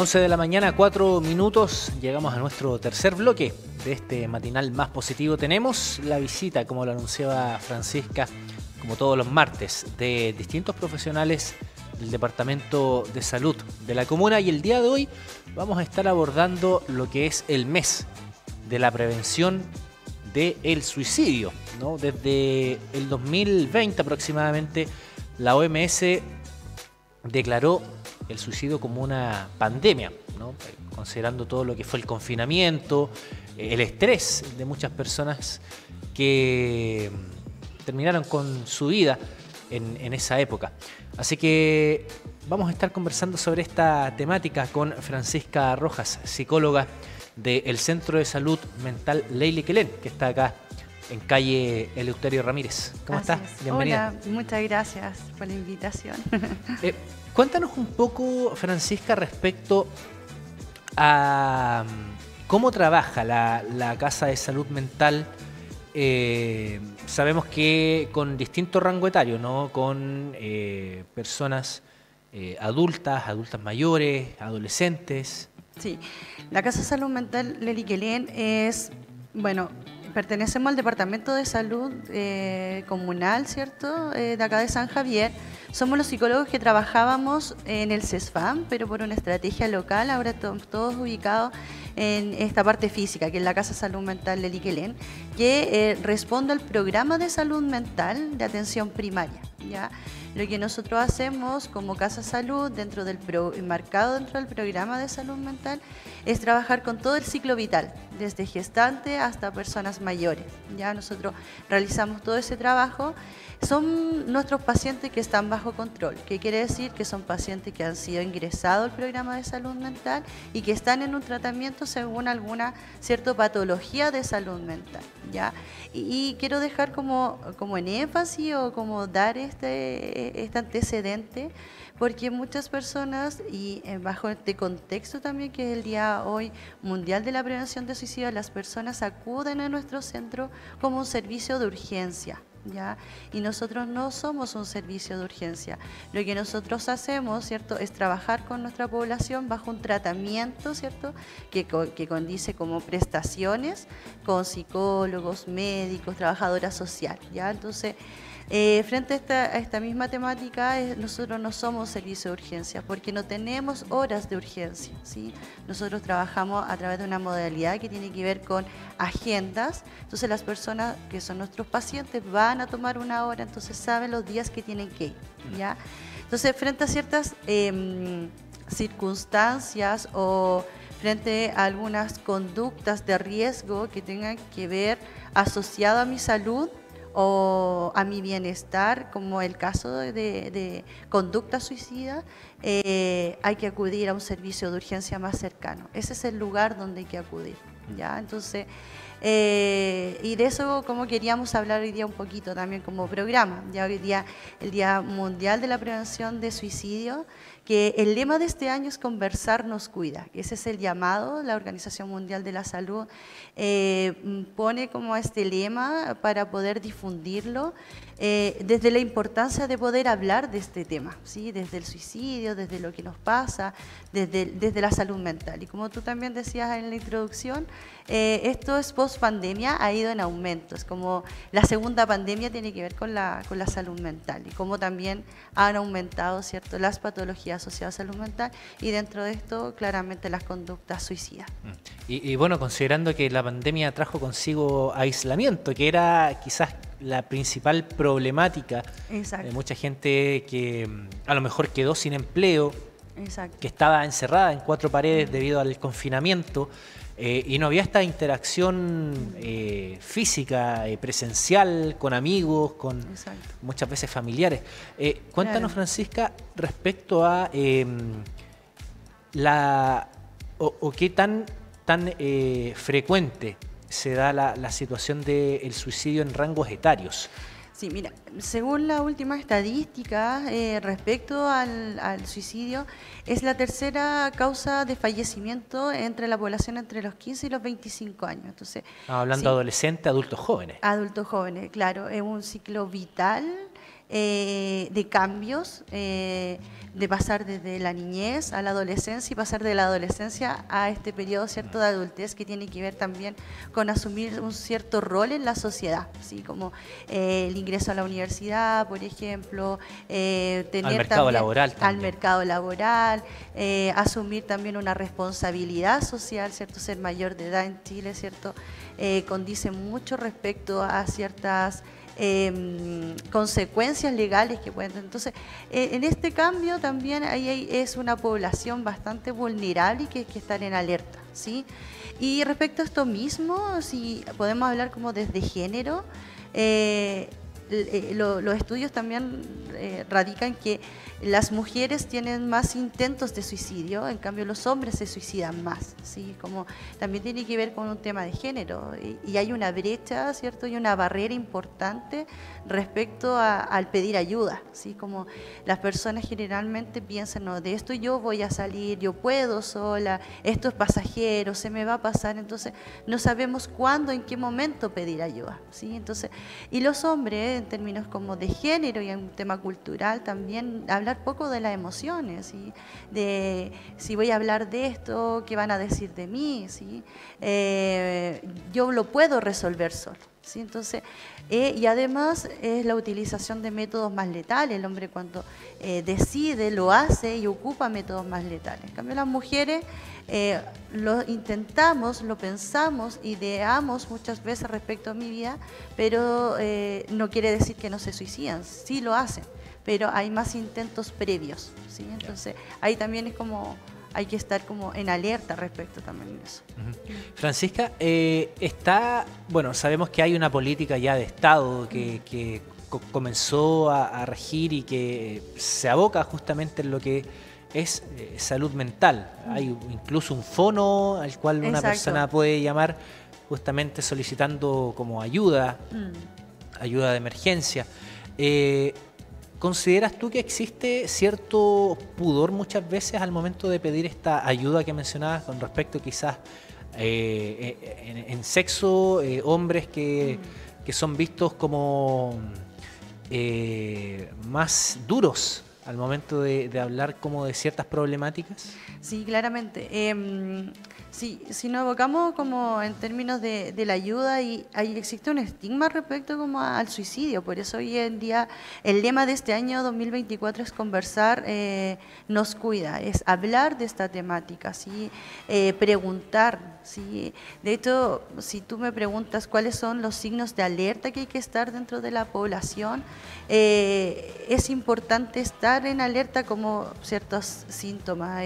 11 de la mañana, 4 minutos, llegamos a nuestro tercer bloque de este matinal más positivo. Tenemos la visita, como lo anunciaba Francisca, como todos los martes, de distintos profesionales del Departamento de Salud de la comuna, y el día de hoy vamos a estar abordando lo que es el mes de la prevención del suicidio, ¿no? Desde el 2020 aproximadamente, la OMS declaró el suicidio como una pandemia, ¿no? Considerando todo lo que fue el confinamiento, el estrés de muchas personas que terminaron con su vida en esa época. Así que vamos a estar conversando sobre esta temática con Francisca Rojas, psicóloga del Centro de Salud Mental Leili Quelén, que está acá en calle Eleuterio Ramírez. ¿Cómo estás? Bienvenida. Hola, muchas gracias por la invitación. Cuéntanos un poco, Francisca, respecto a cómo trabaja la Casa de Salud Mental. Sabemos que con distinto rango etario, ¿no? Con personas adultas mayores, adolescentes. Sí, la Casa de Salud Mental Leili Quelén es, bueno, pertenecemos al Departamento de Salud Comunal, ¿cierto? De acá de San Javier. Somos los psicólogos que trabajábamos en el CESFAM, pero por una estrategia local, ahora estamos todos ubicados en esta parte física, que es la Casa de Salud Mental Leili Quelén, que responde al programa de salud mental de atención primaria, ¿ya? Lo que nosotros hacemos como Casa Salud, enmarcado dentro del programa de salud mental, es trabajar con todo el ciclo vital, desde gestante hasta personas mayores. Ya nosotros realizamos todo ese trabajo. Son nuestros pacientes que están bajo control, que quiere decir que son pacientes que han sido ingresados al programa de salud mental y que están en un tratamiento según alguna cierta patología de salud mental, ¿ya? Y quiero dejar como en énfasis o como dar este antecedente, porque muchas personas, y bajo este contexto también, que es el Día hoy Mundial de la Prevención de Suicidio, las personas acuden a nuestro centro como un servicio de urgencia, ¿ya? Y nosotros no somos un servicio de urgencia. Lo que nosotros hacemos, ¿cierto?, es trabajar con nuestra población bajo un tratamiento, ¿cierto?, que condice como prestaciones con psicólogos, médicos, trabajadora social, ¿ya? Entonces, frente a esta misma temática, nosotros no somos servicio de urgencia porque no tenemos horas de urgencia, ¿sí? Nosotros trabajamos a través de una modalidad que tiene que ver con agendas. Entonces las personas que son nuestros pacientes van a tomar una hora, entonces saben los días que tienen que ir, ¿ya? Entonces, frente a ciertas circunstancias o frente a algunas conductas de riesgo que tengan que ver asociado a mi salud o a mi bienestar, como el caso de conducta suicida, hay que acudir a un servicio de urgencia más cercano. Ese es el lugar donde hay que acudir, ¿ya? Entonces, y de eso como queríamos hablar hoy día un poquito también como programa, ya hoy día el Día Mundial de la Prevención de Suicidio, que el lema de este año es Conversar nos cuida. Ese es el llamado. La Organización Mundial de la Salud pone como este lema para poder difundirlo desde la importancia de poder hablar de este tema, ¿sí? Desde el suicidio, desde lo que nos pasa, desde la salud mental. Y como tú también decías en la introducción, esto es post-pandemia, ha ido en aumento. Es como la segunda pandemia tiene que ver con la salud mental y cómo también han aumentado, ¿cierto?, las patologías asociadas a salud mental, y dentro de esto claramente las conductas suicidas. Y bueno, considerando que la pandemia trajo consigo aislamiento, que era quizás la principal problemática. Exacto. De mucha gente que a lo mejor quedó sin empleo. Exacto. Que estaba encerrada en 4 paredes debido al confinamiento, y no había esta interacción física, presencial, con amigos, con Exacto. muchas veces familiares. Cuéntanos, claro, Francisca, respecto a qué tan frecuente se da la situación del suicidio en rangos etarios. Sí, mira, según la última estadística respecto al suicidio, es la tercera causa de fallecimiento entre la población entre los 15 y los 25 años. Entonces, hablando de adolescentes, adultos jóvenes. Adultos jóvenes, claro, es un ciclo vital de cambios, de pasar desde la niñez a la adolescencia y pasar de la adolescencia a este periodo, ¿cierto?, de adultez, que tiene que ver también con asumir un cierto rol en la sociedad, ¿sí? Como el ingreso a la universidad, por ejemplo, tener al mercado también, laboral también. al mercado laboral, asumir también una responsabilidad social, ¿cierto? Ser mayor de edad en Chile, ¿cierto? Condice mucho respecto a ciertas consecuencias legales que pueden. Entonces, en este cambio también es una población bastante vulnerable y que hay que estar en alerta, ¿sí? Y respecto a esto mismo, si podemos hablar como desde género, los estudios también radican que las mujeres tienen más intentos de suicidio, en cambio los hombres se suicidan más, ¿sí? Como también tiene que ver con un tema de género y hay una brecha, ¿cierto? Y una barrera importante respecto al pedir ayuda, ¿sí? Como las personas generalmente piensan, no, de esto yo voy a salir, yo puedo sola, esto es pasajero, se me va a pasar, entonces no sabemos cuándo, en qué momento pedir ayuda, ¿sí? Entonces, y los hombres, en términos como de género y en un tema cultural también, hablar poco de las emociones, ¿sí? De si voy a hablar de esto, qué van a decir de mí, ¿sí? Yo lo puedo resolver solo, ¿sí? Entonces, y además es la utilización de métodos más letales. El hombre cuando decide, lo hace y ocupa métodos más letales. En cambio las mujeres lo intentamos, lo pensamos, ideamos muchas veces respecto a mi vida, pero no quiere decir que no se suicidan, sí lo hacen, pero hay más intentos previos, ¿sí? Entonces ahí también es como hay que estar como en alerta respecto también de eso. Francisca, bueno, sabemos que hay una política ya de Estado que comenzó a regir y que se aboca justamente en lo que es salud mental. Hay incluso un fono al cual una Exacto. persona puede llamar justamente solicitando como ayuda de emergencia. ¿Consideras tú que existe cierto pudor muchas veces al momento de pedir esta ayuda que mencionabas con respecto quizás en sexo, hombres que son vistos como más duros al momento de hablar como de ciertas problemáticas? Sí, claramente. Sí, si nos evocamos como en términos de la ayuda, y existe un estigma respecto como al suicidio. Por eso hoy en día el lema de este año 2024 es conversar, nos cuida, es hablar de esta temática, ¿sí? Preguntar, ¿sí? De hecho, si tú me preguntas cuáles son los signos de alerta que hay que estar dentro de la población, es importante estar en alerta como ciertos síntomas,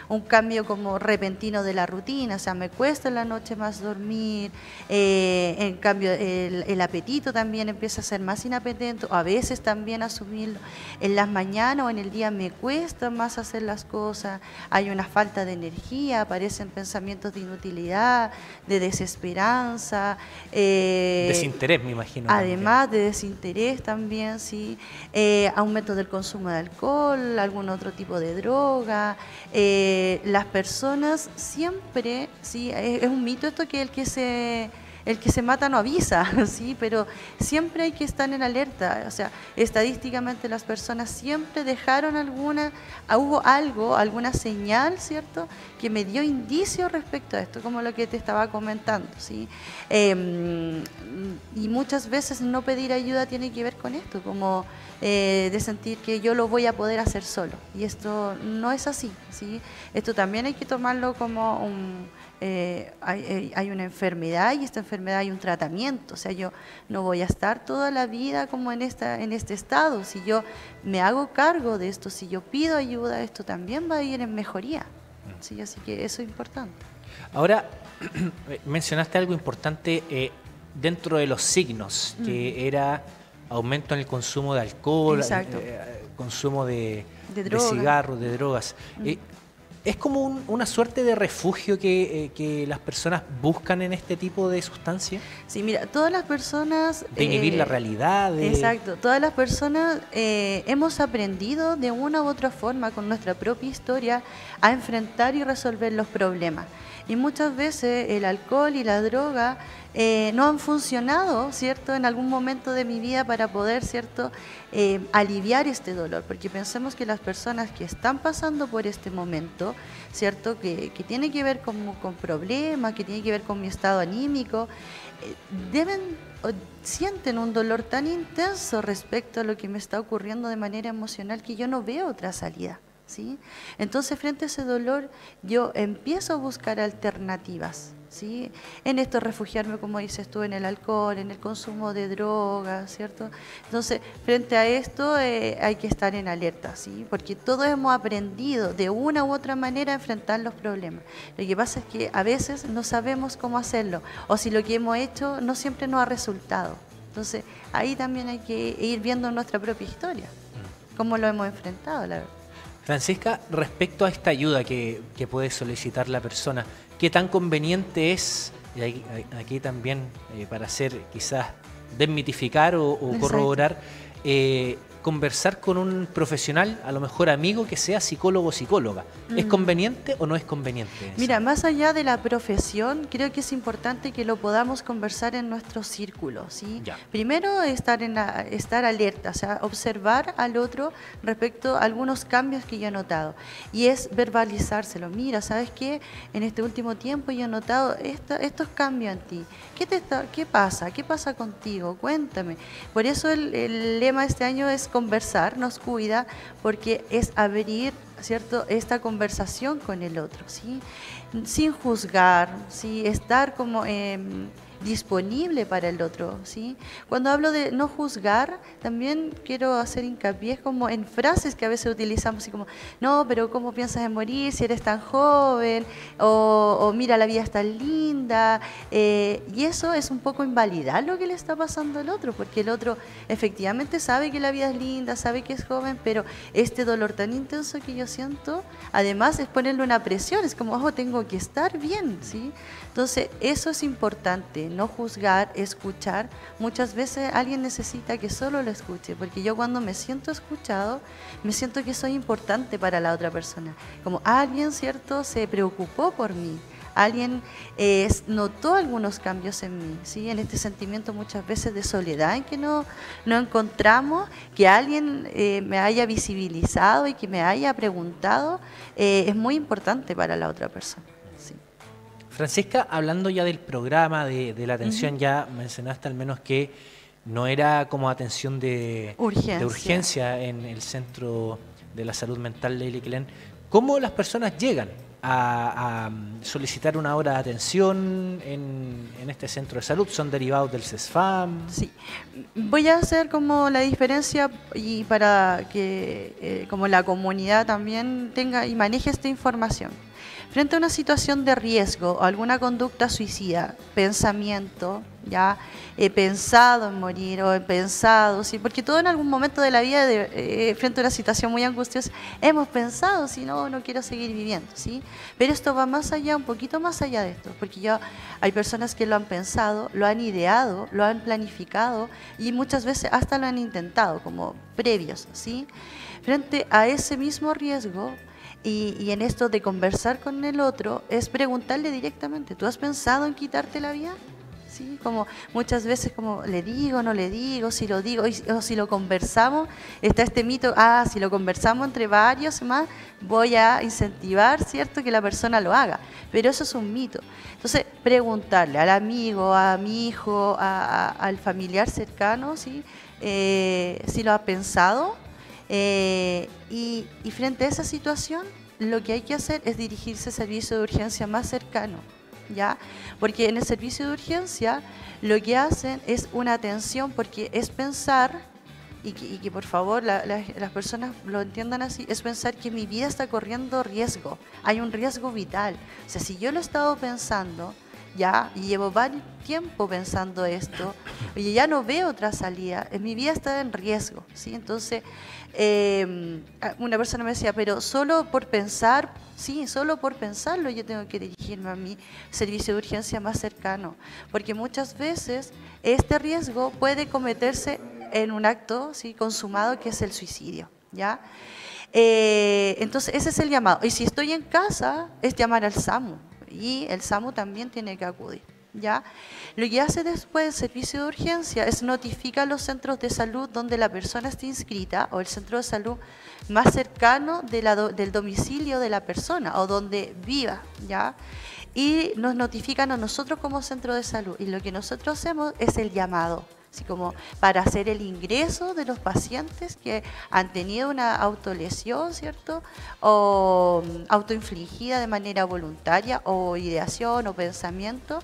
un cambio como repentino de la rutina, o sea, me cuesta en la noche más dormir, en cambio el apetito también empieza a ser más inapetente, a veces también asumirlo en las mañanas o en el día me cuesta más hacer las cosas, hay una falta de energía, aparecen pensamientos de inutilidad, de desesperanza, desinterés, me imagino. Además también. de desinterés también, sí, aumento del consumo de alcohol, algún otro tipo de droga. Las personas siempre, sí, es un mito esto que el que se mata no avisa, sí, pero siempre hay que estar en alerta. O sea, estadísticamente las personas siempre dejaron hubo alguna señal, ¿cierto?, que me dio indicio respecto a esto, como lo que te estaba comentando, ¿sí? Y muchas veces no pedir ayuda tiene que ver con esto, como de sentir que yo lo voy a poder hacer solo. Y esto no es así, ¿sí? Esto también hay que tomarlo como hay una enfermedad y esta enfermedad hay un tratamiento. O sea, yo no voy a estar toda la vida como en este estado. Si yo me hago cargo de esto, si yo pido ayuda, esto también va a ir en mejoría. Sí, así que eso es importante. Ahora, mencionaste algo importante dentro de los signos, que era aumento en el consumo de alcohol, consumo de cigarros, de drogas. ¿Es como una suerte de refugio que las personas buscan en este tipo de sustancias? Sí, mira, todas las personas... De inhibir la realidad. Exacto, todas las personas hemos aprendido de una u otra forma con nuestra propia historia a enfrentar y resolver los problemas. Y muchas veces el alcohol y la droga no han funcionado, ¿cierto?, en algún momento de mi vida para poder, ¿cierto?, aliviar este dolor, porque pensemos que las personas que están pasando por este momento, ¿cierto?, que tiene que ver con problemas, que tiene que ver con mi estado anímico, deben o sienten un dolor tan intenso respecto a lo que me está ocurriendo de manera emocional que yo no veo otra salida, ¿sí? Entonces, frente a ese dolor, yo empiezo a buscar alternativas, ¿sí? En esto refugiarme, como dices tú, en el alcohol, en el consumo de drogas, ¿cierto? Entonces, frente a esto hay que estar en alerta, ¿sí? Porque todos hemos aprendido de una u otra manera a enfrentar los problemas. Lo que pasa es que a veces no sabemos cómo hacerlo, o si lo que hemos hecho no siempre nos ha resultado. Entonces, ahí también hay que ir viendo nuestra propia historia, cómo lo hemos enfrentado, la verdad. Francisca, respecto a esta ayuda que puede solicitar la persona, ¿qué tan conveniente es, y aquí también para hacer quizás desmitificar o corroborar, conversar con un profesional, a lo mejor amigo, que sea psicólogo o psicóloga? ¿Es conveniente o no es conveniente? Mira, más allá de la profesión, creo que es importante que lo podamos conversar en nuestro círculo, ¿sí? Ya. Primero, estar alerta, o sea, observar al otro respecto a algunos cambios que yo he notado. Y es verbalizárselo. Mira, ¿sabes qué? En este último tiempo yo he notado estos cambios en ti. ¿Qué pasa? ¿Qué pasa contigo? Cuéntame. Por eso el lema de este año es conversar, nos cuida, porque es abrir, ¿cierto?, esta conversación con el otro, ¿sí? Sin juzgar, ¿sí? Estar como disponible para el otro, ¿sí? Cuando hablo de no juzgar, también quiero hacer hincapié como en frases que a veces utilizamos, así como, no, pero ¿cómo piensas en morir si eres tan joven? O mira, la vida es tan linda, y eso es un poco invalidar lo que le está pasando al otro, porque el otro efectivamente sabe que la vida es linda, sabe que es joven, pero este dolor tan intenso que yo siento, además es ponerle una presión, es como, ojo, tengo que estar bien, ¿sí? Entonces, eso es importante, no juzgar, escuchar. Muchas veces alguien necesita que solo lo escuche, porque yo cuando me siento escuchado, me siento que soy importante para la otra persona. Como alguien, ¿cierto?, se preocupó por mí, alguien notó algunos cambios en mí, ¿sí? En este sentimiento muchas veces de soledad en que no encontramos, que alguien me haya visibilizado y que me haya preguntado, es muy importante para la otra persona. Francisca, hablando ya del programa, de la atención, ya mencionaste al menos que no era como atención de urgencia en el Centro de la Salud Mental de Liquilen. ¿Cómo las personas llegan a solicitar una hora de atención en este centro de salud? ¿Son derivados del CESFAM? Sí, voy a hacer como la diferencia y para que como la comunidad también tenga y maneje esta información. Frente a una situación de riesgo o alguna conducta suicida, pensamiento, ya he pensado en morir o he pensado, ¿sí? Porque todo en algún momento de la vida, frente a una situación muy angustiosa, hemos pensado, si no, no quiero seguir viviendo, ¿sí? Pero esto va más allá, un poquito más allá de esto, porque ya hay personas que lo han pensado, lo han ideado, lo han planificado y muchas veces hasta lo han intentado, como previos, ¿sí? Frente a ese mismo riesgo, y en esto de conversar con el otro, es preguntarle directamente, ¿tú has pensado en quitarte la vida? ¿Sí? Como muchas veces, como le digo, no le digo, si lo digo, o si lo conversamos, está este mito, si lo conversamos entre varios más, voy a incentivar, ¿cierto?, que la persona lo haga, pero eso es un mito. Entonces, preguntarle al amigo, a mi hijo, al familiar cercano, ¿sí?, si lo ha pensado. Y frente a esa situación, lo que hay que hacer es dirigirse al servicio de urgencia más cercano, ¿ya? Porque en el servicio de urgencia lo que hacen es una atención, porque es pensar, y que por favor las personas lo entiendan así, es pensar que mi vida está corriendo riesgo, hay un riesgo vital. O sea, si yo lo he estado pensando, ya, y llevo varios tiempo pensando esto, oye, ya no veo otra salida, mi vida está en riesgo, ¿sí? Entonces, una persona me decía, pero solo por pensar, sí, solo por pensarlo yo tengo que dirigirme a mi servicio de urgencia más cercano, porque muchas veces este riesgo puede cometerse en un acto, ¿sí?, consumado, que es el suicidio, ¿ya? Entonces, ese es el llamado. Y si estoy en casa, es llamar al SAMU. y el SAMU también tiene que acudir. ¿Ya? Lo que hace después el servicio de urgencia es notificar a los centros de salud donde la persona esté inscrita o el centro de salud más cercano del domicilio de la persona o donde viva, ¿ya? Y nos notifican a nosotros como centro de salud y lo que nosotros hacemos es el llamado, así como para hacer el ingreso de los pacientes que han tenido una autolesión, ¿cierto? O autoinfligida de manera voluntaria o ideación o pensamiento.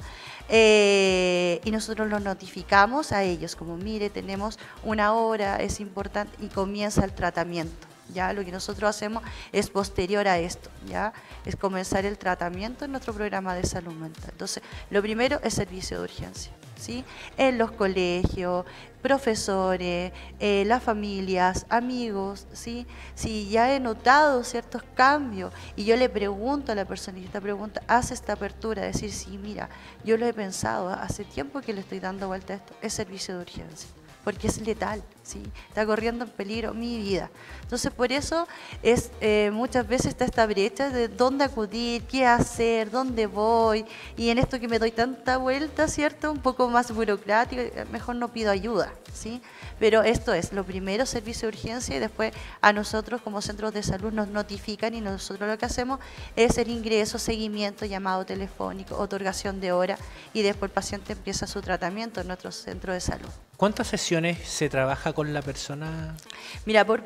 Y nosotros los notificamos a ellos como mire, tenemos una hora, es importante y comienza el tratamiento. Ya lo que nosotros hacemos es posterior a esto, ya es comenzar el tratamiento en nuestro programa de salud mental. Entonces, lo primero es servicio de urgencia, ¿sí? En los colegios, profesores, las familias, amigos, ¿sí? Si ya he notado ciertos cambios y yo le pregunto a la persona y esta pregunta hace esta apertura, decir, sí, mira, yo lo he pensado, hace tiempo que le estoy dando vuelta a esto, es servicio de urgencia. Porque es letal, ¿sí? Está corriendo en peligro mi vida. Entonces, por eso es muchas veces está esta brecha de dónde acudir, qué hacer, dónde voy, y en esto que me doy tanta vuelta, ¿cierto? Un poco más burocrático, mejor no pido ayuda, ¿sí? Pero esto es, lo primero, servicio de urgencia, y después a nosotros como centros de salud nos notifican y nosotros lo que hacemos es el ingreso, seguimiento, llamado telefónico, otorgación de hora, y después el paciente empieza su tratamiento en nuestro centro de salud. ¿Cuántas sesiones se trabaja con la persona? Mira, por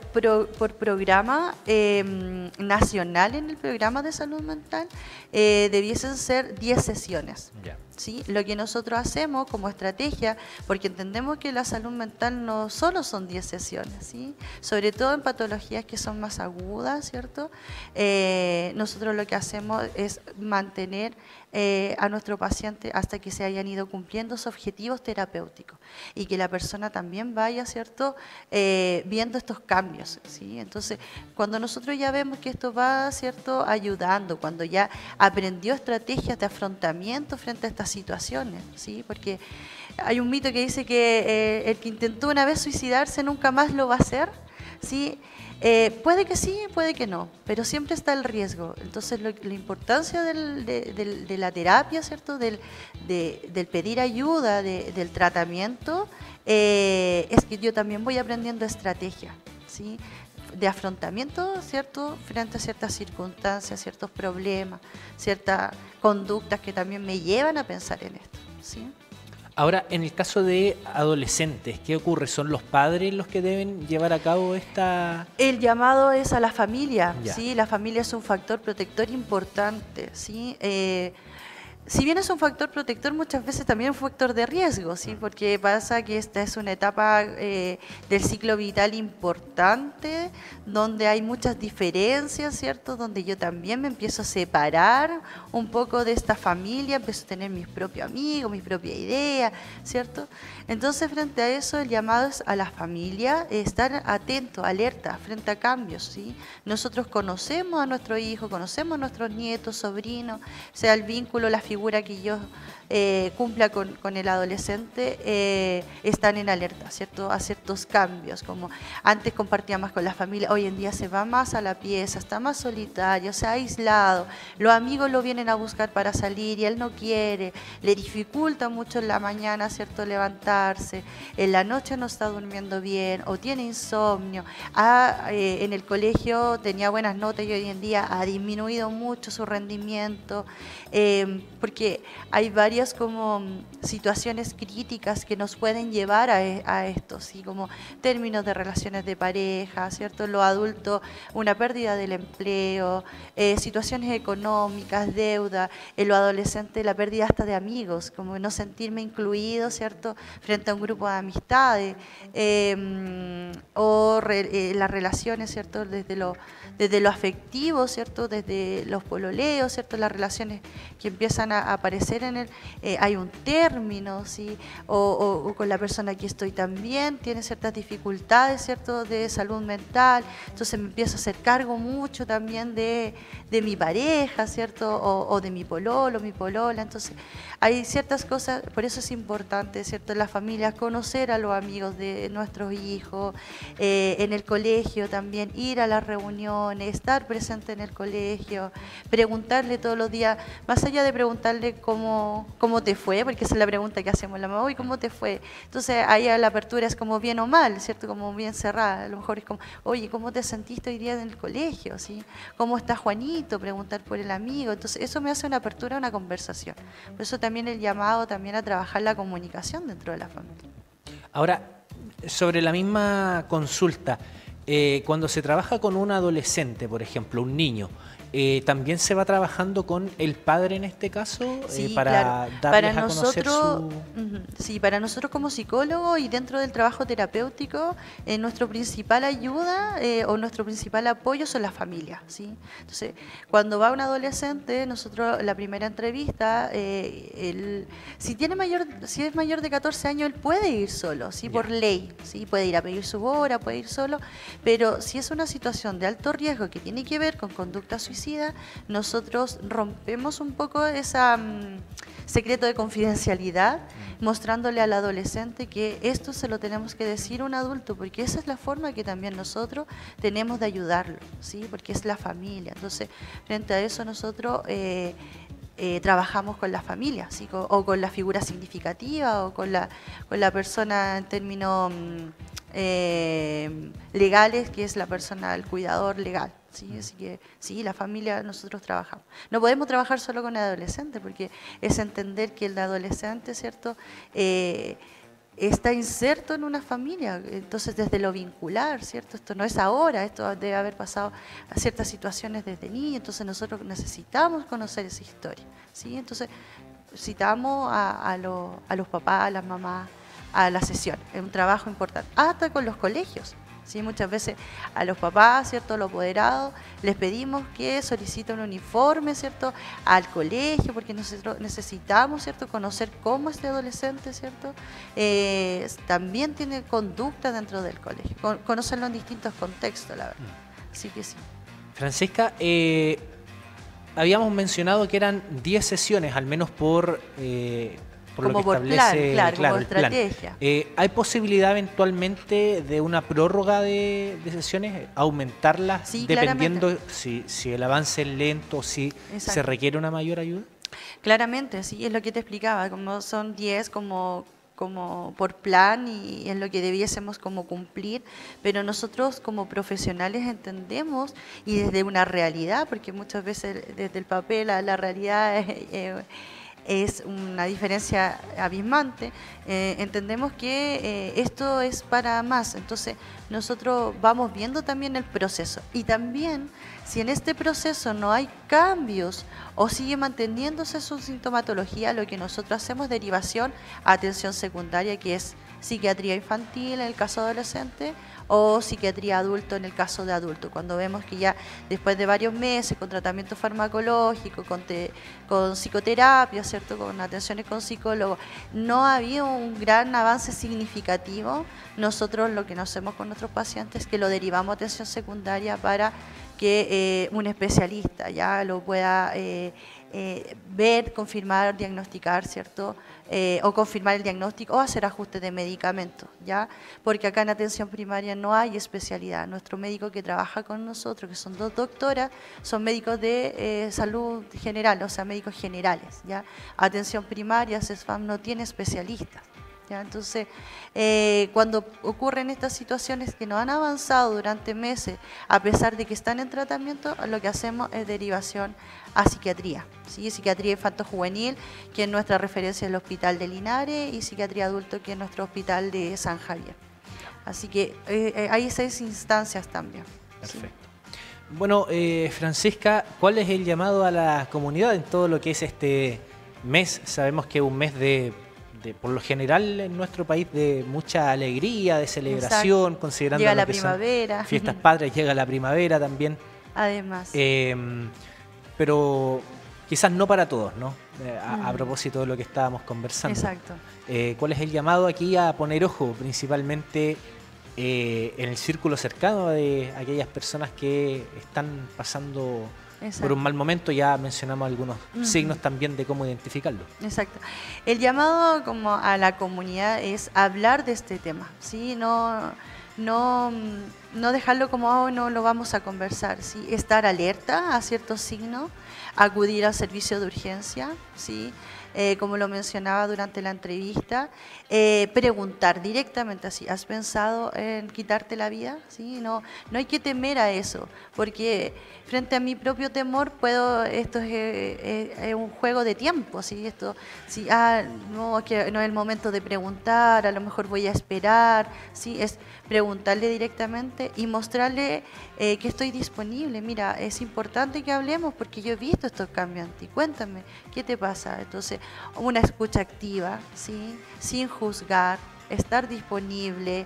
programa nacional en el programa de salud mental debiesen ser 10 sesiones. Ya. ¿Sí? Lo que nosotros hacemos como estrategia, porque entendemos que la salud mental no solo son 10 sesiones, ¿sí? Sobre todo en patologías que son más agudas, ¿cierto? Nosotros lo que hacemos es mantener a nuestro paciente hasta que se hayan ido cumpliendo sus objetivos terapéuticos y que la persona también vaya, ¿cierto? Viendo estos cambios, ¿sí? Entonces, cuando nosotros ya vemos que esto va, ¿cierto? Ayudando, cuando ya aprendió estrategias de afrontamiento frente a estas situaciones, ¿sí? Porque hay un mito que dice que el que intentó una vez suicidarse nunca más lo va a hacer, ¿sí? Puede que sí, puede que no, pero siempre está el riesgo. Entonces, la importancia de la terapia, ¿cierto? Del pedir ayuda, del tratamiento, es que yo también voy aprendiendo estrategia, ¿sí? De afrontamiento, ¿cierto? Frente a ciertas circunstancias, ciertos problemas, ciertas conductas que también me llevan a pensar en esto, ¿sí? Ahora, en el caso de adolescentes, ¿qué ocurre? ¿Son los padres los que deben llevar a cabo esta...? El llamado es a la familia, Ya. ¿sí? La familia es un factor protector importante, ¿sí? Si bien es un factor protector, muchas veces también es un factor de riesgo, ¿sí? Porque pasa que esta es una etapa del ciclo vital importante, donde hay muchas diferencias, ¿cierto? Donde yo también me empiezo a separar un poco de esta familia, empiezo a tener mis propios amigos, mi propia idea, ¿cierto? Entonces, frente a eso, el llamado es a la familia, estar atento, alerta, frente a cambios, ¿sí? Nosotros conocemos a nuestro hijo, conocemos a nuestros nietos, sobrinos, sea el vínculo, la figura que yo cumpla con el adolescente, están en alerta, ¿cierto? A ciertos cambios, como antes compartía más con la familia, hoy en día se va más a la pieza, está más solitario, se ha aislado, los amigos lo vienen a buscar para salir y él no quiere, le dificulta mucho en la mañana, ¿cierto? Levantarse, en la noche no está durmiendo bien o tiene insomnio, en el colegio tenía buenas notas y hoy en día ha disminuido mucho su rendimiento, porque hay varias como situaciones críticas que nos pueden llevar a esto, ¿sí? Como términos de relaciones de pareja, ¿cierto? Los adultos, una pérdida del empleo, situaciones económicas, deuda, en los adolescentes la pérdida hasta de amigos, como no sentirme incluido, ¿cierto? Frente a un grupo de amistades, las relaciones, ¿cierto? Desde lo afectivo, ¿cierto? Desde los pololeos, ¿cierto? Las relaciones que empiezan empiezan a aparecer en el, hay un término, ¿sí? O con la persona que estoy también, tiene ciertas dificultades, ¿cierto? De salud mental, entonces me empiezo a hacer cargo mucho también de mi pareja, ¿cierto? O de mi pololo, mi polola, entonces hay ciertas cosas, por eso es importante, ¿cierto? En las familias conocer a los amigos de nuestros hijos, en el colegio también, ir a las reuniones, estar presente en el colegio, preguntarle todos los días, más allá de preguntarle cómo te fue, porque esa es la pregunta que hacemos la mamá, ¿y cómo te fue? Entonces ahí la apertura es como bien o mal, ¿cierto? Como bien cerrada, a lo mejor es como, oye, ¿cómo te sentiste hoy día en el colegio? ¿Sí? ¿Cómo está Juanito? Preguntar por el amigo, entonces eso me hace una apertura a una conversación. Por eso también el llamado también a trabajar la comunicación dentro de la familia. Ahora, sobre la misma consulta, cuando se trabaja con un adolescente, por ejemplo, un niño, ¿también se va trabajando con el padre en este caso? Sí, para claro. darles Para a conocer nosotros, su... sí, para nosotros como psicólogos y dentro del trabajo terapéutico, nuestra principal ayuda o nuestro principal apoyo son las familias, ¿sí? Entonces, cuando va un adolescente, nosotros la primera entrevista, si es mayor de 14 años, él puede ir solo, ¿sí? Por ley, ¿sí? Puede ir a pedir su hora, puede ir solo, pero si es una situación de alto riesgo que tiene que ver con conducta suicida, nosotros rompemos un poco ese secreto de confidencialidad, mostrándole al adolescente que esto se lo tenemos que decir a un adulto, porque esa es la forma que también nosotros tenemos de ayudarlo, ¿sí? Porque es la familia. Entonces, frente a eso nosotros trabajamos con la familia, ¿sí? O con la figura significativa, o con la persona en términos legales, que es la persona, el cuidador legal. Sí, así que sí, la familia nosotros trabajamos. No podemos trabajar solo con el adolescente, porque es entender que el adolescente, ¿cierto?, está inserto en una familia, entonces desde lo vincular, ¿cierto? Esto no es ahora, esto debe haber pasado a ciertas situaciones desde niño, entonces nosotros necesitamos conocer esa historia, ¿sí? Entonces citamos a los papás, a las mamás, a la sesión, es un trabajo importante, hasta con los colegios. Sí, muchas veces a los papás, ¿cierto?, los apoderados, les pedimos que soliciten un uniforme, ¿cierto?, al colegio, porque nosotros necesitamos, ¿cierto?, conocer cómo este adolescente, ¿cierto?, también tiene conducta dentro del colegio, conocerlo en distintos contextos, la verdad. Así que sí. Francisca, habíamos mencionado que eran 10 sesiones, al menos por lo que establece plan, claro, como el plan. estrategia. ¿Hay posibilidad eventualmente de una prórroga de sesiones, aumentarlas, Sí, dependiendo si el avance es lento o si se requiere una mayor ayuda? Claramente, sí, es lo que te explicaba, como son 10 como por plan y es lo que debiésemos como cumplir, pero nosotros como profesionales entendemos y desde una realidad, porque muchas veces desde el papel a la realidad es una diferencia abismante, entendemos que esto es para más, entonces nosotros vamos viendo también el proceso y también si en este proceso no hay cambios o sigue manteniéndose su sintomatología, lo que nosotros hacemos es derivación a atención secundaria, que es psiquiatría infantil en el caso adolescente o psiquiatría adulto en el caso de adulto, cuando vemos que ya después de varios meses con tratamiento farmacológico, con psicoterapia, ¿cierto?, con atenciones con psicólogo, no ha habido un gran avance significativo, nosotros lo que nos hacemos con nuestros pacientes es que lo derivamos a atención secundaria para que un especialista ya lo pueda ver, confirmar, diagnosticar, ¿cierto?, o confirmar el diagnóstico o hacer ajustes de medicamentos, ¿ya? Porque acá en atención primaria no hay especialidad. Nuestro médico que trabaja con nosotros, que son 2 doctoras, son médicos de salud general, o sea, médicos generales, ¿ya? Atención primaria, CESFAM no tiene especialistas, ¿ya? Entonces, cuando ocurren estas situaciones que no han avanzado durante meses, a pesar de que están en tratamiento, lo que hacemos es derivación a psiquiatría, ¿sí? Psiquiatría infanto-juvenil, que es nuestra referencia en el Hospital de Linares, y psiquiatría adulto, que es nuestro hospital de San Javier. Así que hay 6 instancias también. Perfecto. ¿Sí? Bueno, Francisca, ¿cuál es el llamado a la comunidad en todo lo que es este mes? Sabemos que es un mes por lo general en nuestro país de mucha alegría, de celebración, considerando llega lo la que primavera, son fiestas patrias, llega la primavera también. Además. Pero quizás no para todos, ¿no? A propósito de lo que estábamos conversando. Exacto. ¿Cuál es el llamado aquí a poner ojo, principalmente en el círculo cercano de aquellas personas que están pasando por un mal momento? Ya mencionamos algunos signos también de cómo identificarlo. Exacto. El llamado como a la comunidad es hablar de este tema, ¿sí? No dejarlo como no lo vamos a conversar, ¿sí? Estar alerta a ciertos signos, acudir al servicio de urgencia, ¿sí? Como lo mencionaba durante la entrevista, preguntar directamente así, ¿has pensado en quitarte la vida? ¿Sí? No hay que temer a eso, porque frente a mi propio temor esto es un juego de tiempo, ¿sí? No, que no es el momento de preguntar, a lo mejor voy a esperar, ¿sí? Es preguntarle directamente y mostrarle que estoy disponible. Mira, es importante que hablemos porque yo he visto estos cambios en ti. Cuéntame, ¿qué te pasa? Entonces, una escucha activa, ¿sí? Sin juzgar, estar disponible,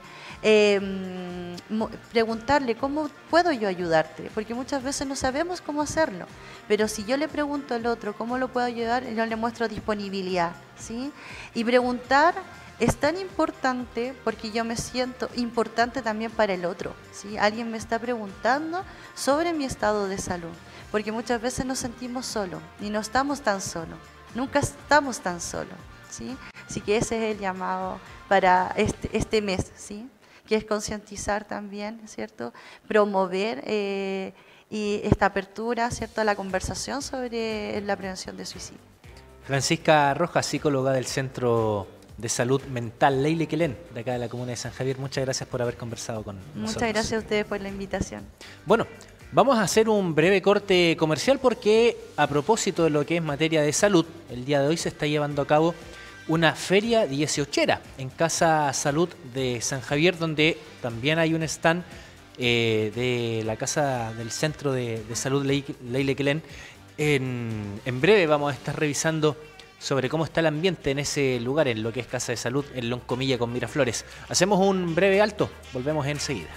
preguntarle cómo puedo yo ayudarte, porque muchas veces no sabemos cómo hacerlo, pero si yo le pregunto al otro cómo lo puedo ayudar, yo le muestro disponibilidad, ¿sí? Y preguntar es tan importante porque yo me siento importante también para el otro, ¿sí? Alguien me está preguntando sobre mi estado de salud, porque muchas veces nos sentimos solos y no estamos tan solos, nunca estamos tan solos, ¿sí? Así que ese es el llamado para este mes, ¿sí? Que es concientizar también, ¿cierto? Promover y esta apertura, ¿cierto? A la conversación sobre la prevención de suicidio. Francisca Rojas, psicóloga del Centro de Salud Mental Ley Liquelén, de acá de la comuna de San Javier. Muchas gracias por haber conversado con nosotros. Muchas gracias a ustedes por la invitación. Bueno, vamos a hacer un breve corte comercial porque a propósito de lo que es materia de salud, el día de hoy se está llevando a cabo una feria 18era en Casa Salud de San Javier, donde también hay un stand de la Casa del Centro de Salud Ley Liquelén. En breve vamos a estar revisando sobre cómo está el ambiente en ese lugar, en lo que es Casa de Salud, en Loncomilla con Miraflores. Hacemos un breve alto, volvemos enseguida.